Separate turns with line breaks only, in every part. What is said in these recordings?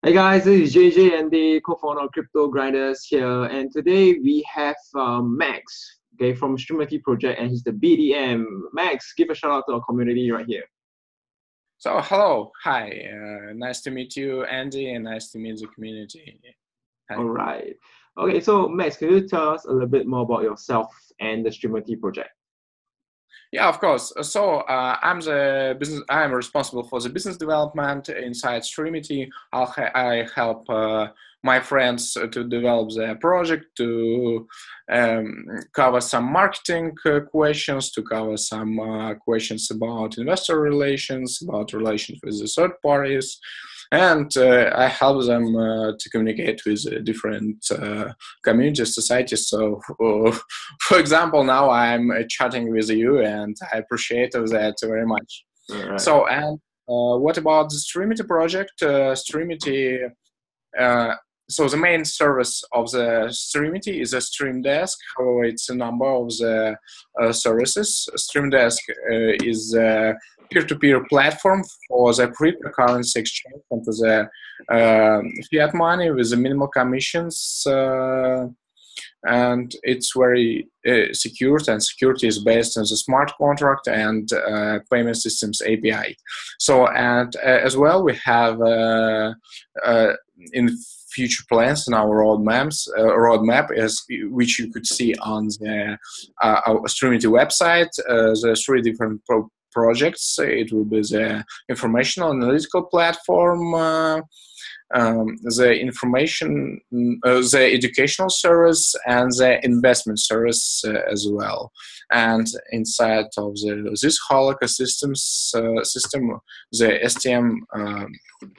Hey guys, this is JJ and the co-founder of Crypto Grinders here, and today we have Max, okay, from Streamity project, and he's the BDM. Max, give a shout out to our community right here.
So, hello, hi, nice to meet you, Andy, and nice to meet the community. Hi.
All right. Okay, so Max, can you tell us a little bit more about yourself and the Streamity project?
Yeah, of course. So I'm responsible for the business development inside Streamity. I help my friends to develop their project, to cover some marketing questions, to cover some questions about investor relations, about relations with the third parties. And I help them to communicate with different communities, societies. So, for example, now I'm chatting with you, and I appreciate that very much.
Right.
So, and what about the Streamity project? Streamity. So the main service of the Streamity is a Stream Desk. However, it's a number of the services. Stream Desk is a peer-to-peer platform for the cryptocurrency exchange into the fiat money with the minimal commissions, and it's very secure, and security is based on the smart contract and payment systems API. So, and as well, we have in future plans in our roadmap is which you could see on the our Streamity website. The three different projects. It will be the informational analytical platform, the information, the educational service, and the investment service as well. And inside of this whole ecosystem, system, the STM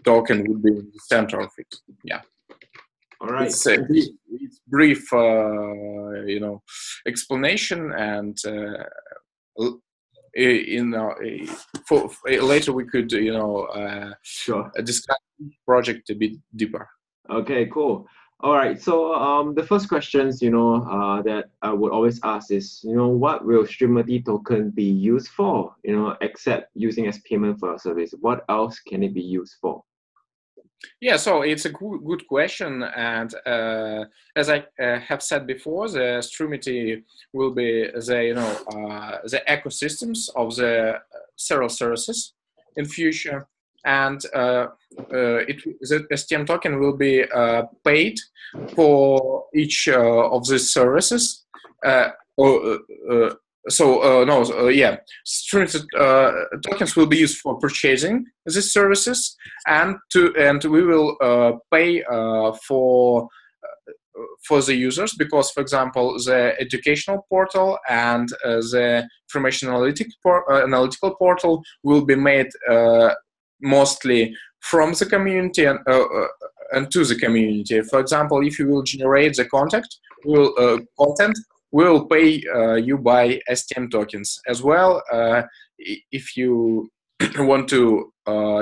token would be in the center of it. Yeah.
All right.
It's brief, explanation, and later we could,
Sure.
discuss the project a bit deeper.
Okay, cool. All right. So the first questions, that I would always ask is, what will Streamity token be used for? Except using as payment for a service, what else can it be used for?
Yeah, so it's a good question, and as I have said before, the Streamity will be the ecosystems of the several services in future, and the STM token will be paid for each of these services. Streamity tokens will be used for purchasing these services, and we will pay for the users, because, for example, the educational portal and the information analytical portal will be made mostly from the community and to the community. For example, if you will generate the content, we'll pay you by STM tokens as well. If you want to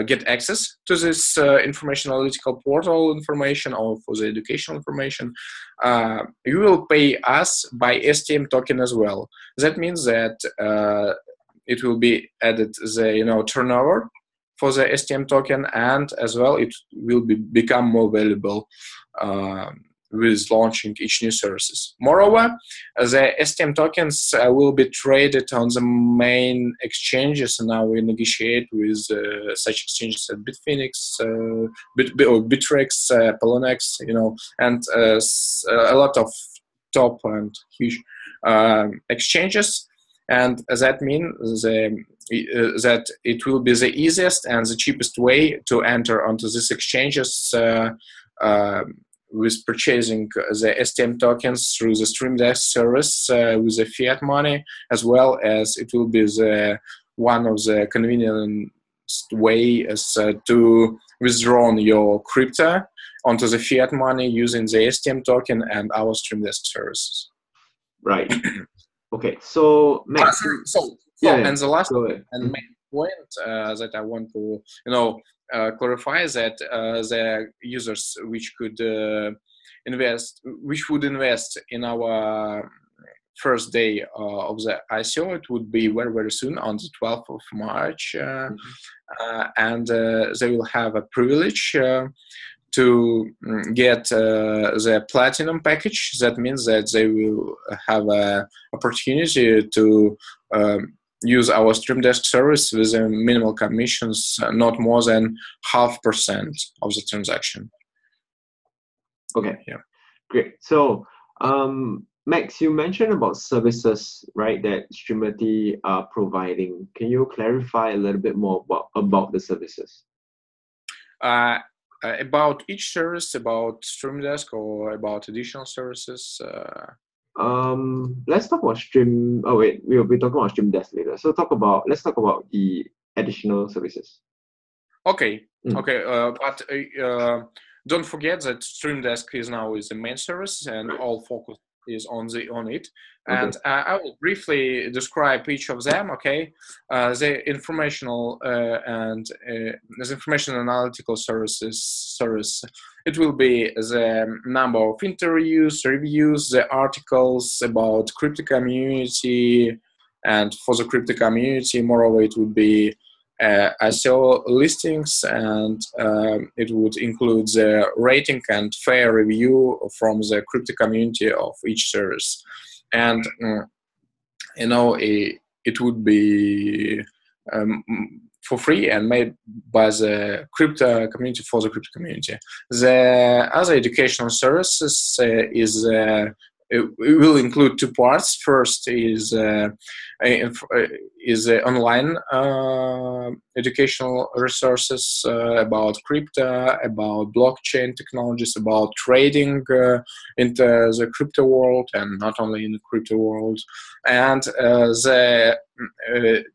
get access to this information analytical portal information, or for the educational information, you will pay us by STM token as well. That means that it will be added the turnover for the STM token, and as well it will become more valuable with launching each new services. Moreover, the STM tokens will be traded on the main exchanges, and now we negotiate with such exchanges as Bitfinex, Bittrex, Poloniex, and a lot of top and huge exchanges. And that means that it will be the easiest and the cheapest way to enter onto these exchanges with purchasing the STM tokens through the Stream Desk service with the fiat money, as well as it will be one of the convenient way as to withdraw your crypto onto the fiat money using the STM token and our Stream Desk services.
Right. Okay, so Max.
And the last and main point that I want to clarify that the users which would invest in our first day of the ICO, it would be very, very soon on the 12th of March, and they will have a privilege to get the platinum package. That means that they will have an opportunity to use our Stream Desk service with minimal commissions, not more than 0.5% of the transaction.
Okay.
Yeah.
Great. So, Max, you mentioned about services, right, that Streamity are providing. Can you clarify a little bit more about the services?
About each service, about Stream Desk, or about additional services?
Let's talk about Stream. Oh wait, we'll be talking about Stream Desk later. So let's talk about the additional services.
Okay. Okay. But don't forget that Stream Desk is now the main service, and all focus is on it. And
Okay.
I will briefly describe each of them. Okay, the informational and the information analytical service. It will be the number of interviews, reviews, the articles about crypto community, and for the crypto community, moreover, it would be ICO listings, and it would include the rating and fair review from the crypto community of each service. And it would be for free and made by the crypto community for the crypto community. The other educational services it will include two parts. First is online educational resources about crypto, about blockchain technologies, about trading into the crypto world, and not only in the crypto world, and the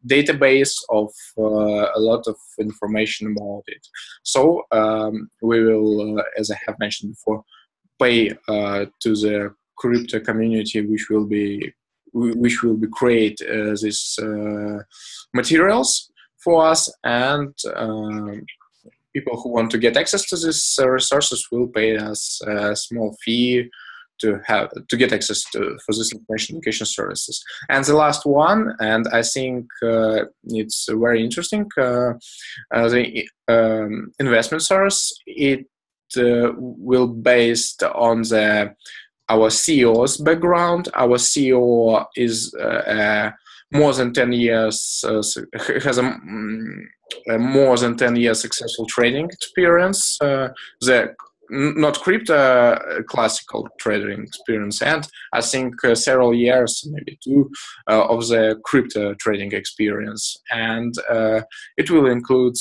database of a lot of information about it. So we will, as I have mentioned before, pay to the crypto community, which will be create these materials for us, and people who want to get access to these resources will pay us a small fee to get access for this information education services. And the last one, and I think it's very interesting, the investment service. It will based on our CEO's background. Our CEO is more than 10 years, has a more than 10 years successful trading experience, not crypto, classical trading experience, and I think several years, maybe 2, of the crypto trading experience. And it will include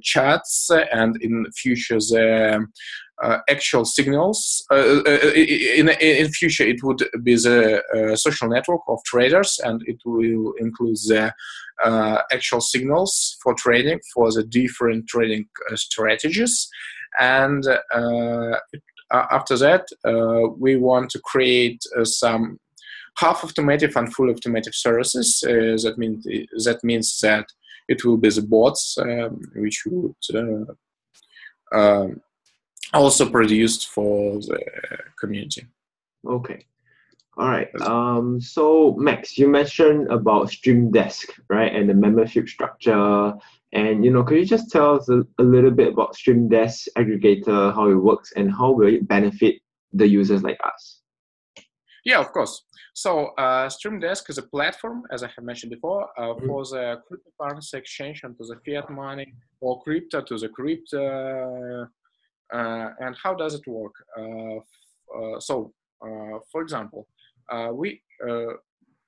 chats, and in future the actual signals. In future, it would be the social network of traders, and it will include the actual signals for trading for the different trading strategies. And after that, we want to create some half automated and full automated services. That means that it will be the bots which would also produced for the community.
Okay. All right. So Max, you mentioned about Stream Desk, right, and the membership structure. And could you just tell us a little bit about Stream Desk aggregator, how it works, and how will it benefit the users like us?
Yeah, of course. So Stream Desk is a platform, as I have mentioned before, for the cryptocurrency exchange and to the fiat money, or crypto to the crypto. And how does it work? For example,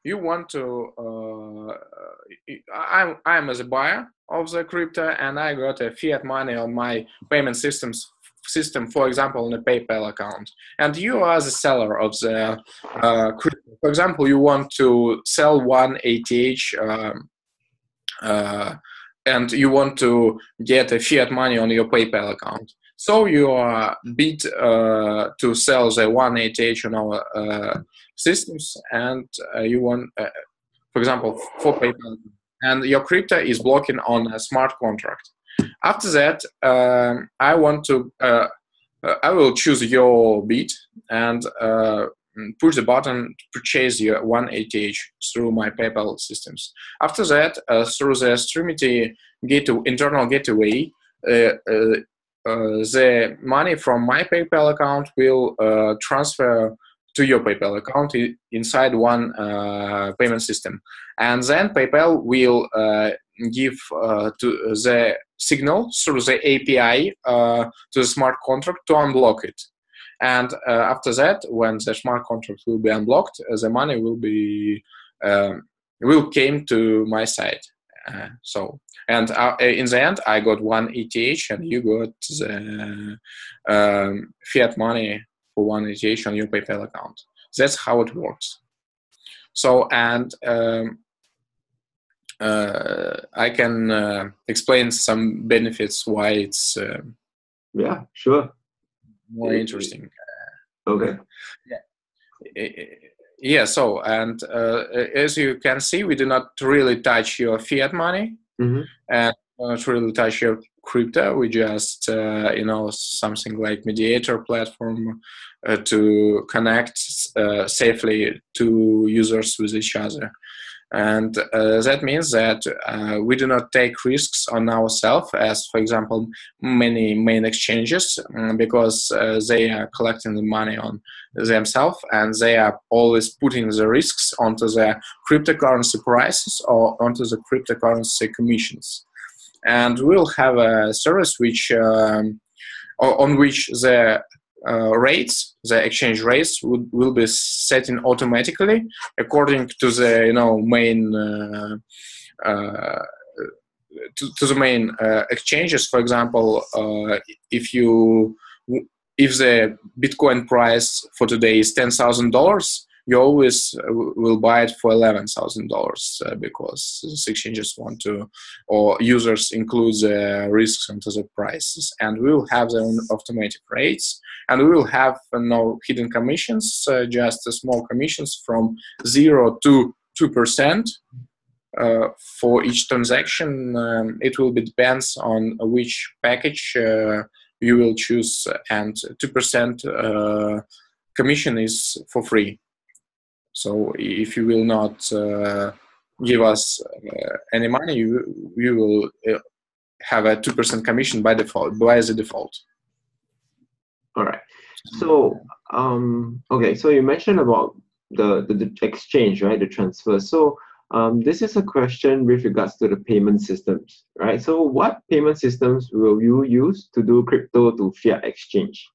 you want to. I'm as a buyer of the crypto, and I got a fiat money on my payment system. For example, on a PayPal account, and you are the seller of the crypto. For example, you want to sell 1 ATH. And you want to get a fiat money on your PayPal account. So you are bid to sell the 1 ATH on our systems, and you want, for example, for PayPal, and your crypto is blocking on a smart contract. After that, I will choose your bid and push the button to purchase your 1 ATH through my PayPal systems. After that, through the Streamity internal gateway, the money from my PayPal account will transfer to your PayPal account inside one payment system, and then PayPal will give to the signal through the API to the smart contract to unblock it. And after that, when the smart contract will be unblocked, the money will came to my side. So, and in the end, I got 1 ETH, and you got the fiat money for 1 ETH on your PayPal account. That's how it works. So, and I can explain some benefits why it's
yeah, sure,
more interesting.
Okay.
Yeah. So, and as you can see, we do not really touch your fiat money, and not really touch your crypto. We just something like mediator platform to connect safely two users with each other. And that means that we do not take risks on ourselves, as, for example, many main exchanges, because they are collecting the money on themselves, and they are always putting the risks onto the cryptocurrency prices or onto the cryptocurrency commissions. And we'll have a service which on which the rates, the exchange rates, will be setting automatically according to the main to the main exchanges. For example, if the Bitcoin price for today is $10,000, you always will buy it for $11,000 because the exchanges want to, or users include the risks into the prices, and we will have their own automatic rates, and we will have no hidden commissions, just small commissions from 0 to 2% for each transaction. It will be depends on which package you will choose, and 2% commission is for free. So if you will not give us any money, you will have a 2% commission by the default.
All right. So okay. So you mentioned about the exchange, right? The transfer. So this is a question with regards to the payment systems, right? So what payment systems will you use to do crypto to fiat exchange?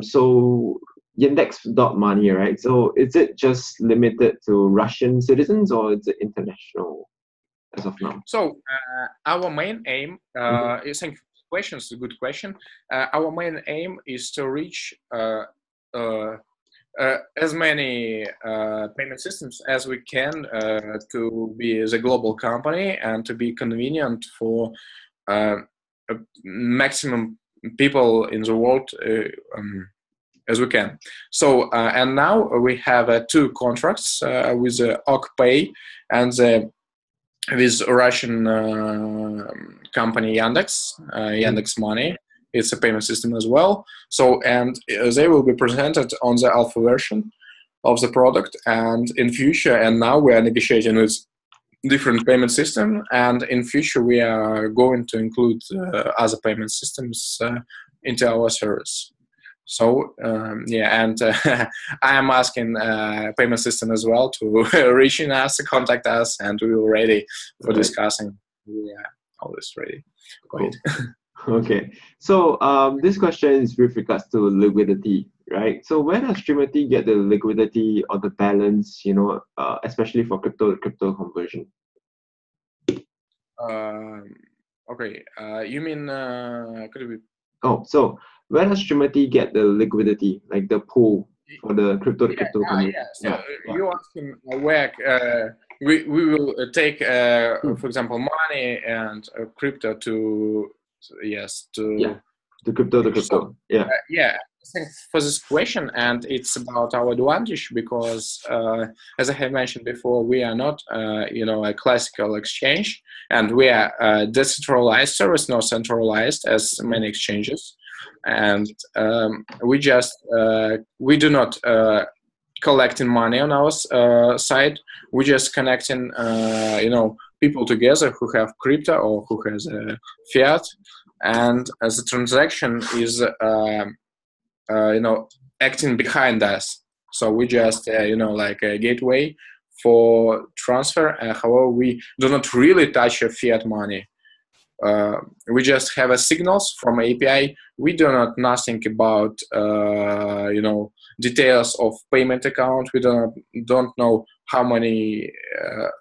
So Index.money, right? So is it just limited to Russian citizens, or is it international as of now?
So our main aim is, thank you for the question, it's a good question. Our main aim is to reach as many payment systems as we can to be the global company and to be convenient for maximum people in the world as we can. So and now we have 2 contracts with OkPay and with Russian company Yandex Money. It's a payment system as well. So, and they will be presented on the alpha version of the product, and in future, and now we are negotiating with different payment system, and in future we are going to include other payment systems into our service. So yeah, and I am asking payment system as well to reaching us, contact us, and we are ready for discussing. Yeah, always ready. Great.
Okay, so this question is with regards to liquidity, right? So where does Streamity get the liquidity or the balance, especially for crypto to crypto conversion?
Okay, you mean could it be?
Oh, so where does Streamity get the liquidity, like the pool for the crypto to crypto conversion?
Yeah. So you asking where we will take, for example, money and crypto to
crypto to crypto.
So, thanks for this question, and it's about our advantage because, as I have mentioned before, we are not, a classical exchange, and we are a decentralized service, not centralized as many exchanges, and we do not collecting money on our side. We just connecting, people together who have crypto or who has fiat. and as the transaction is acting behind us. So we just like a gateway for transfer. However, we do not really touch a fiat money. We just have a signals from API. We do not nothing about details of payment account. We don't know how many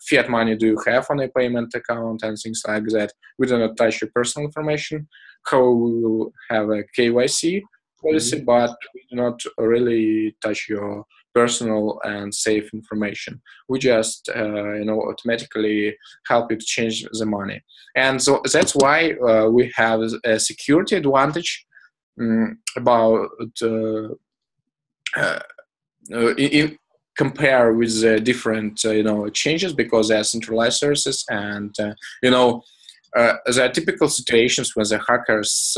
fiat money do you have on a payment account and things like that. We do not touch your personal information. How we will have a KYC policy, but we do not really touch your personal and safe information. We just automatically help you to change the money, and so that's why we have a security advantage about in compare with the different changes, because they are centralized services, and there are typical situations when the hackers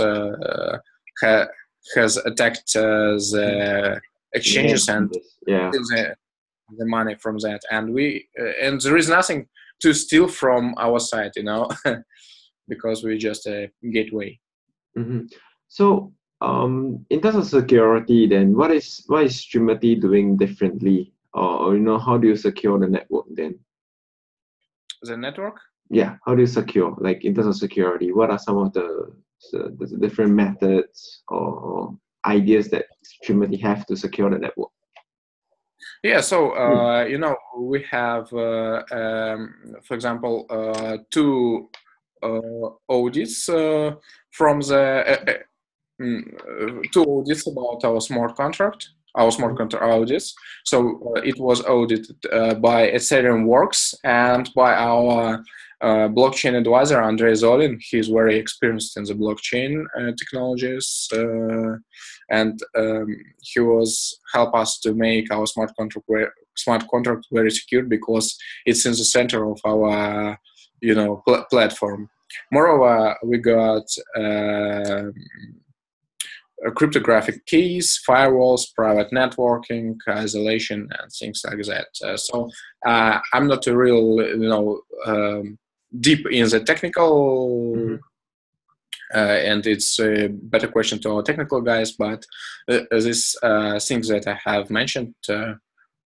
has attacked the exchanges and the money from that, and there is nothing to steal from our side, because we're just a gateway.
So in terms of security, then what is Streamity doing differently, or how do you secure the network then?
The network?
Yeah, how do you secure, like in terms of security? What are some of the different methods or ideas that Streamity have to secure the network?
Yeah, so we have, for example, two audits from the two audits about our smart contract audits. So it was audited by Ethereum Works and by our blockchain advisor Andrei Zolin. He's very experienced in the blockchain technologies, and he was help us to make our smart contract very secure, because it's in the center of our platform. Moreover, we got cryptographic keys, firewalls, private networking, isolation, and things like that. So I'm not a real, deep in the technical, and it's a better question to our technical guys. But this things that I have mentioned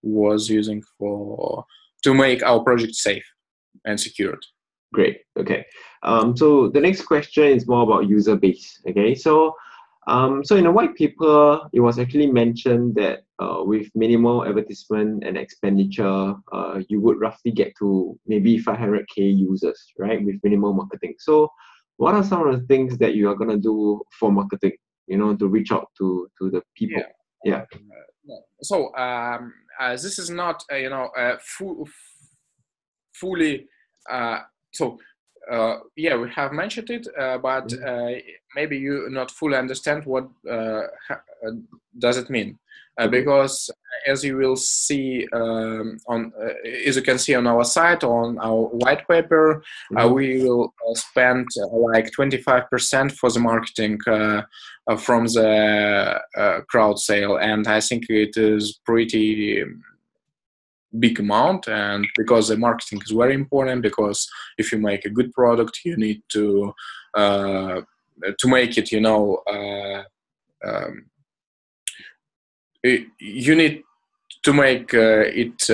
was using to make our project safe and secured.
Great. Okay. So the next question is more about user base. Okay. So in the white paper, it was actually mentioned that with minimal advertisement and expenditure, you would roughly get to maybe 500K users, right? With minimal marketing. So what are some of the things that you are going to do for marketing, to reach out to the people? Yeah.
So this is not, fully, we have mentioned it, but maybe you not fully understand what does it mean, because as you will see as you can see on our site, on our white paper, we will spend like 25% for the marketing from the crowd sale, and I think it is pretty big amount, and because the marketing is very important, because if you make a good product, you need to make it, you need to make it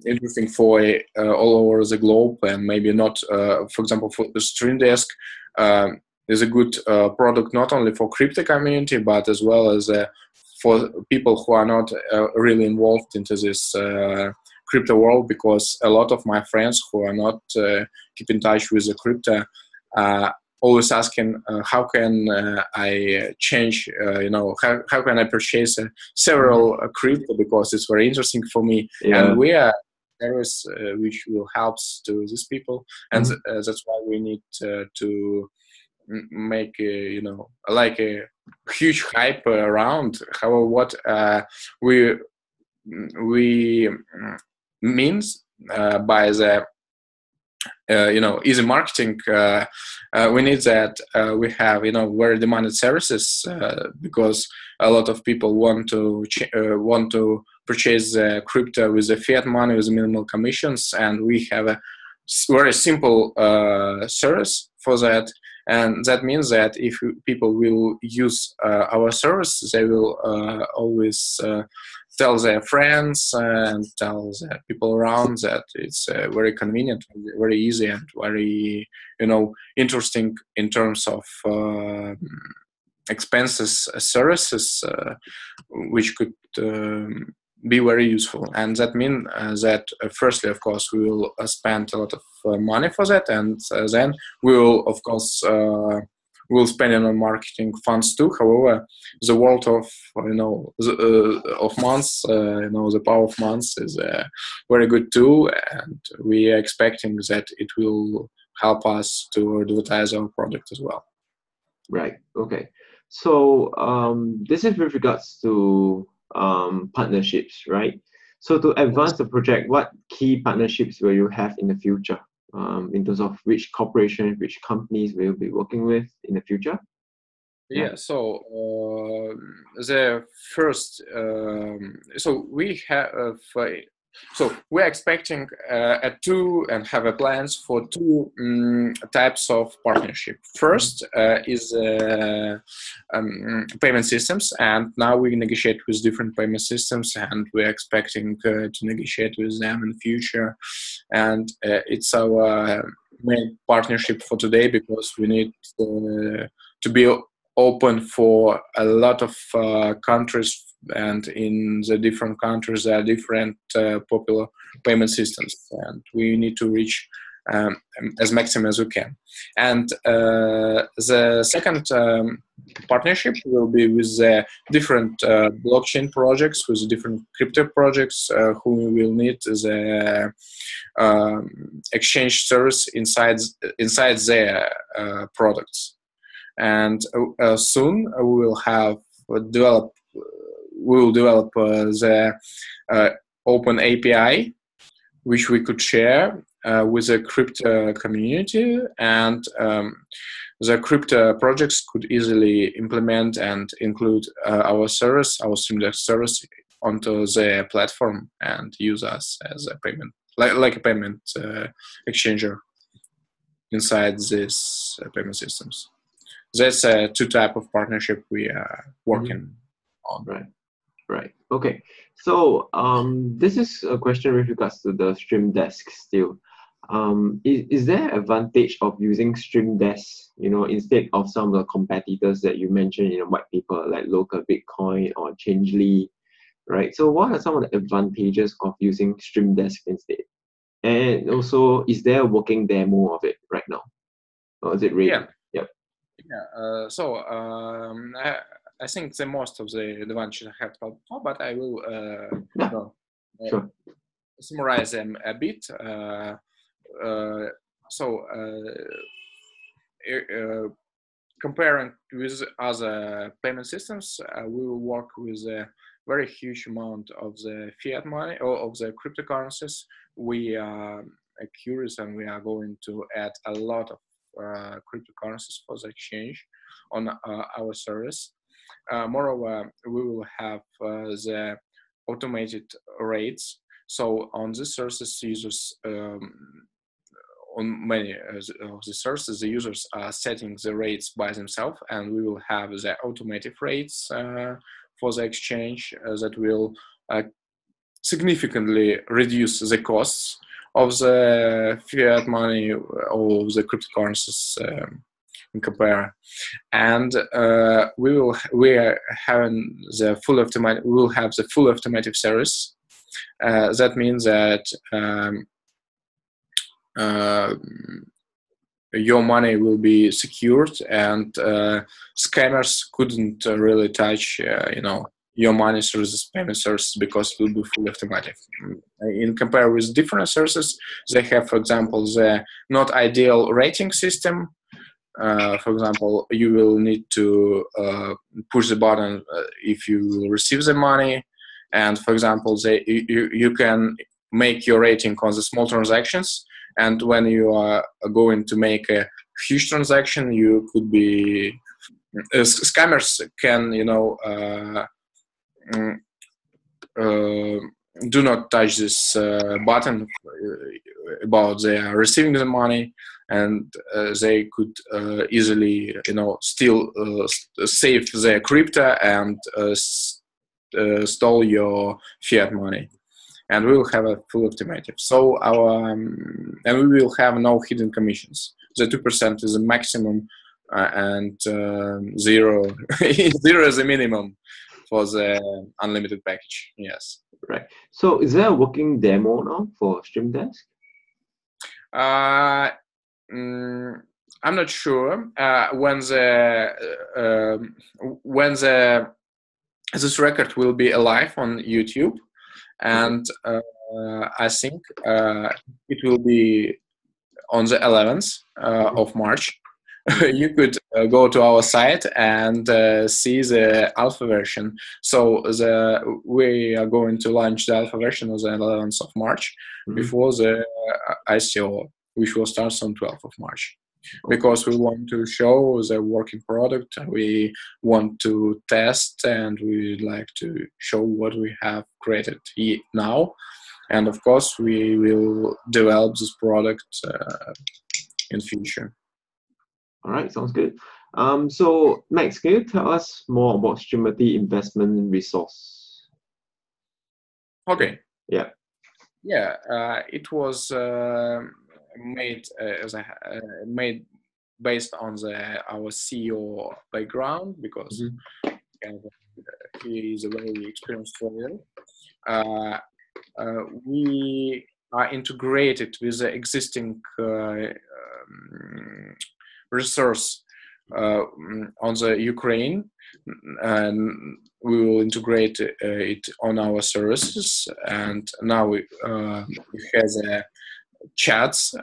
interesting for all over the globe, and maybe not, for example, for the Stream Desk is a good product not only for crypto community, but as well as for people who are not really involved into this crypto world, because a lot of my friends who are not keep in touch with the crypto always asking how can I change, how can I purchase several crypto, because it's very interesting for me. And we are service which will help to these people, and that's why we need to make like a huge hype around. However, what we means by the easy marketing, we need that we have very demanded services, because a lot of people want to purchase crypto with the fiat money with minimal commissions, and we have a very simple service for that. And that means that if people will use our service, they will always tell their friends and tell the people around that it's very convenient, very easy, and very, interesting in terms of expenses services, which could be very useful. And that means that firstly, of course, we will spend a lot of money for that, and then we will, of course, we'll spend it on marketing funds too. However, the world of of months, the power of months is a very good tool, and we are expecting that it will help us to advertise our product as well.
Right. Okay. So this is with regards to partnerships, right? So to advance the project, what key partnerships will you have in the future? In terms of which corporation, which companies will you be working with in the future?
Yeah, so the first, so we have, so we're expecting two and have a plans for two types of partnership. First is payment systems, and now we negotiate with different payment systems, and we're expecting to negotiate with them in the future. And it's our main partnership for today, because we need to be open for a lot of countries, and in the different countries there are different popular payment systems, and we need to reach as maximum as we can. And the second partnership will be with different blockchain projects, with different crypto projects who will need the exchange service inside their products. And soon we will develop the open API, which we could share with the crypto community, and the crypto projects could easily implement and include our service, our Streamdesk service, onto their platform and use us as a payment, like a payment exchanger inside these payment systems. That's two type of partnership we are working on.
Right. Okay. So this is a question with regards to the Streamdesk still. Is there advantage of using Streamdesk, instead of some of the competitors that you mentioned in a white paper, like Local Bitcoin or Changely, right? So what are some of the advantages of using Streamdesk instead? And also, is there a working demo of it right now? Or is it ready?
Yeah.
Yep.
Yeah. So I think the most of the advantages I have talked about, but I will
sure.
summarize them a bit. Comparing with other payment systems, we will work with a very huge amount of the fiat money or of the cryptocurrencies. We are curious, and we are going to add a lot of cryptocurrencies for the exchange on our service. Moreover, we will have the automated rates. So on this services, users on many of the services, the users are setting the rates by themselves, and we will have the automated rates for the exchange that will significantly reduce the costs of the fiat money or the cryptocurrencies in compare. And we will have the full automatic service. That means that your money will be secured, and scammers couldn't really touch your money through this payment service, because it will be fully automatic. In compare with different services, they have, for example, the not ideal rating system. For example, you will need to push the button if you receive the money, and for example, you can make your rating on the small transactions, and when you are going to make a huge transaction, you could be scammers can do not touch this button about they are receiving the money, and they could easily, still save their crypto and stole your fiat money. And we will have a full automated. So and we will have no hidden commissions. The 2% is the maximum, and 0 0 is the minimum for the unlimited package. Yes.
Right. So is there a working demo now for Stream Desk?
I'm not sure when this record will be alive on YouTube, and I think it will be on the 11th of March. You could go to our site and see the alpha version. So we are going to launch the alpha version on the 11th of March before the ICO, which will start on 12th of March. Because we want to show the working product, we want to test, and we'd like to show what we have created now. And of course, we will develop this product in future.
All right, sounds good. So Max, can you tell us more about Streamity investment resource?
Okay.
Yeah.
Yeah, it was made made based on our CEO background, because he is a very experienced trader. We are integrated with the existing resource on the Ukraine, and we will integrate it on our services. And now we have chats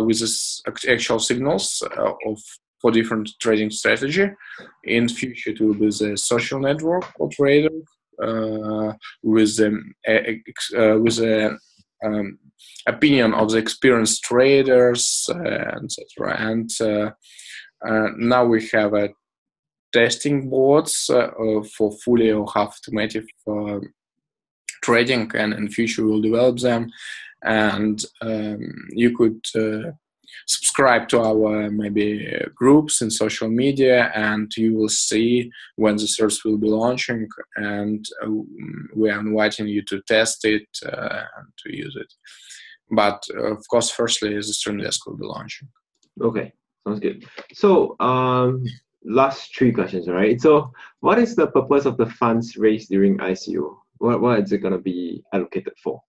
with this actual signals for different trading strategy. In future, it will be the social network for traders with the opinion of the experienced traders, etc. And now we have a testing boards for fully or half automated trading, and in future we'll develop them. And you could subscribe to our maybe groups in social media, and you will see when the service will be launching, and we are inviting you to test it and to use it. But of course, firstly, the Stream Desk will be launching.
Okay, sounds good. So last 3 questions, right? So what is the purpose of the funds raised during ICO? What is it going to be allocated for?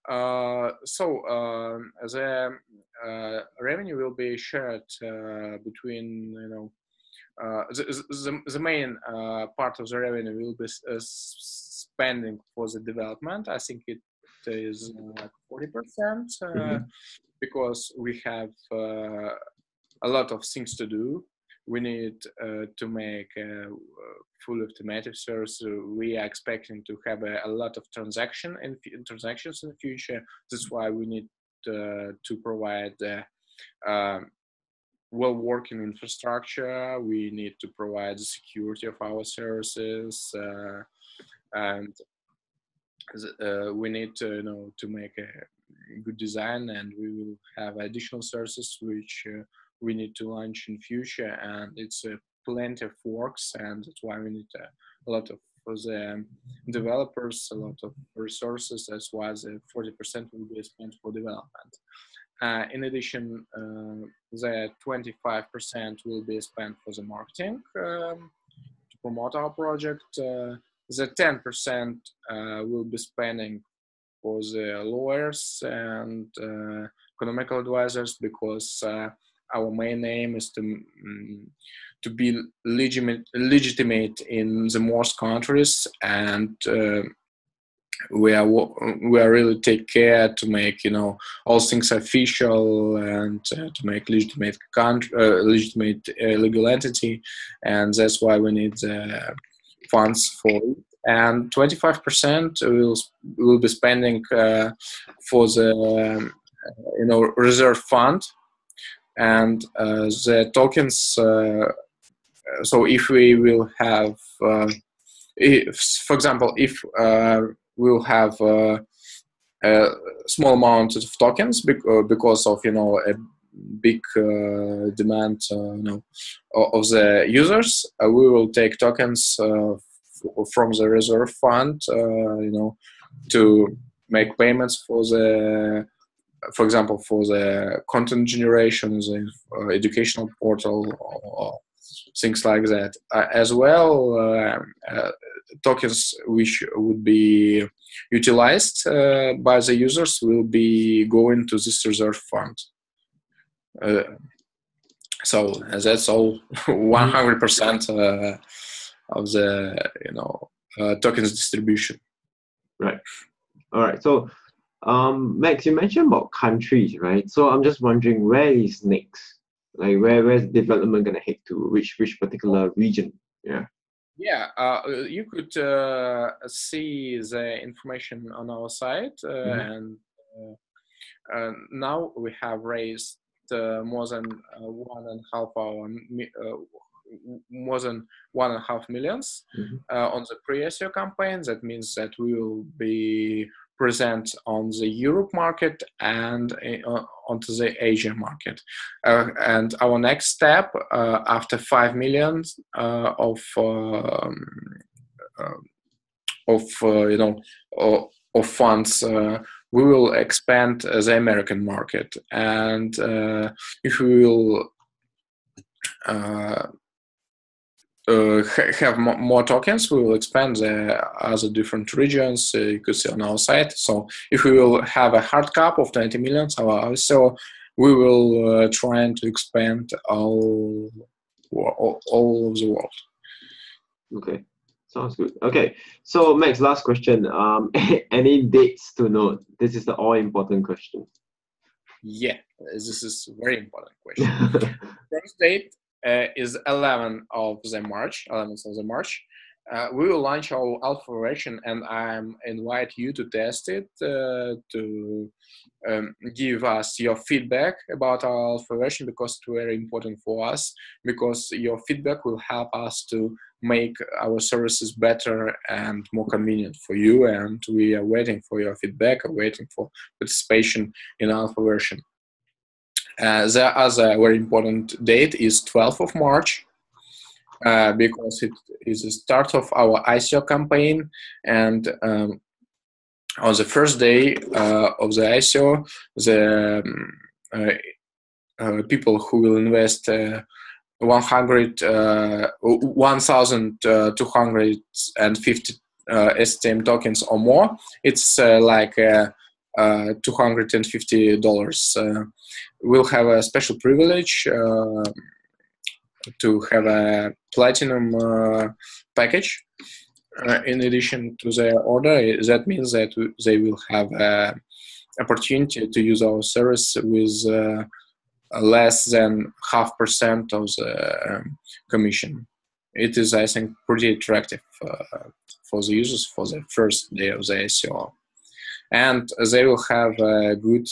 The revenue will be shared between, the main part of the revenue will be spending for the development. I think it is 40%, because we have a lot of things to do. We need to make a full automated service. We are expecting to have a lot of transactions in the future. That's why we need to provide well-working infrastructure. We need to provide the security of our services, and we need to make a good design. And we will have additional services which we need to launch in future, and it's plenty of works, and that's why we need a lot of the developers, a lot of resources. That's why the 40% will be spent for development. In addition, the 25% will be spent for the marketing to promote our project. The 10% will be spending for the lawyers and economical advisors, because our main aim is to be legitimate in the most countries, and we are really take care to make all things official, and to make legitimate legal entity, and that's why we need funds for it. And 25% will be spending for the reserve fund. And the tokens, so if we will have, for example, if will have a small amount of tokens because of a big demand of the users. We will take tokens from the reserve fund to make payments for example, for the content generation, the educational portal, or things like that. As well, tokens which would be utilized by the users will be going to this reserve fund. So that's all 100% of the tokens distribution.
Right. All right. So, Max, you mentioned about countries, right? So I'm just wondering, where is next? Like, where's development gonna head to? Which particular region? Yeah.
Yeah, you could see the information on our site, and now we have raised more than more than 1.5 millions on the pre-ICO campaign. That means that we will be present on the Europe market and onto the Asia market. And our next step after 5 million of funds, we will expand the American market. And if we will have more tokens, we will expand the other different regions you could see on our site. So if we will have a hard cap of 20 million, so we will try to expand all of the world.
Okay, sounds good. Okay, so Max, last question. Any dates to note? This is the all-important question.
Yeah, this is a very important question. First date is 11th of March. We will launch our alpha version, and I invite you to test it, to give us your feedback about our alpha version, because it's very important for us, because your feedback will help us to make our services better and more convenient for you, and we are waiting for your feedback, waiting for participation in alpha version. The other very important date is 12th of March, because it is the start of our ICO campaign, and on the first day of the ICO, the people who will invest 1,250 STM tokens or more, it's like $250. We'll have a special privilege to have a platinum package in addition to their order. That means that they will have an opportunity to use our service with less than 0.5% of the commission. It is, I think, pretty attractive for the users for the first day of the ICO. And they will have a good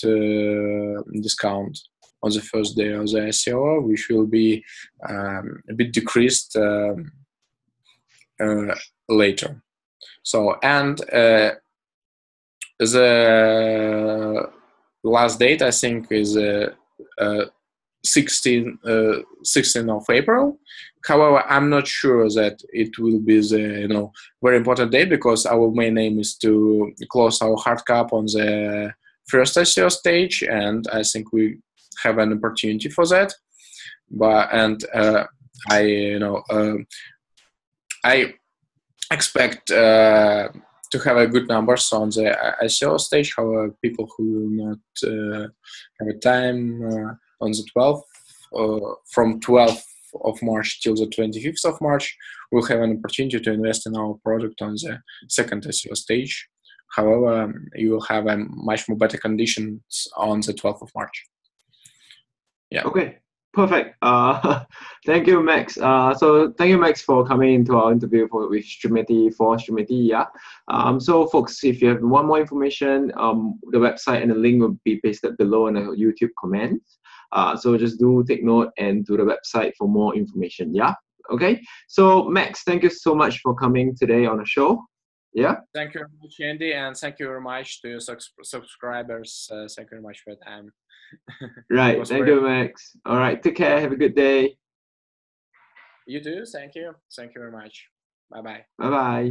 discount on the first day of the ICO, which will be a bit decreased later. So, and the last date, I think, is 16 of April. However, I'm not sure that it will be the very important date, because our main aim is to close our hard cap on the first ICO stage, and I think we have an opportunity for that. I expect to have a good numbers on the ICO stage. However, people who will not have a time on the 12th, from 12th of March till the 25th of March, will have an opportunity to invest in our product on the second ICO stage. However, you will have a much more better conditions on the 12th of March. Yeah.
Okay, perfect. Thank you, Max. So thank you, Max, for coming into our interview with Streamity, for Streamity. Yeah. So folks, if you have one more information, the website and the link will be pasted below in the YouTube comments. So just do take note and to the website for more information. Yeah. Okay. So Max, thank you so much for coming today on the show. Yeah.
Thank you very much, Andy, and thank you very much to your subscribers. Thank you very much for your time.
Right. Thank you, Max. All right. Take care. Have a good day.
You too. Thank you. Thank you very much. Bye bye.
Bye bye.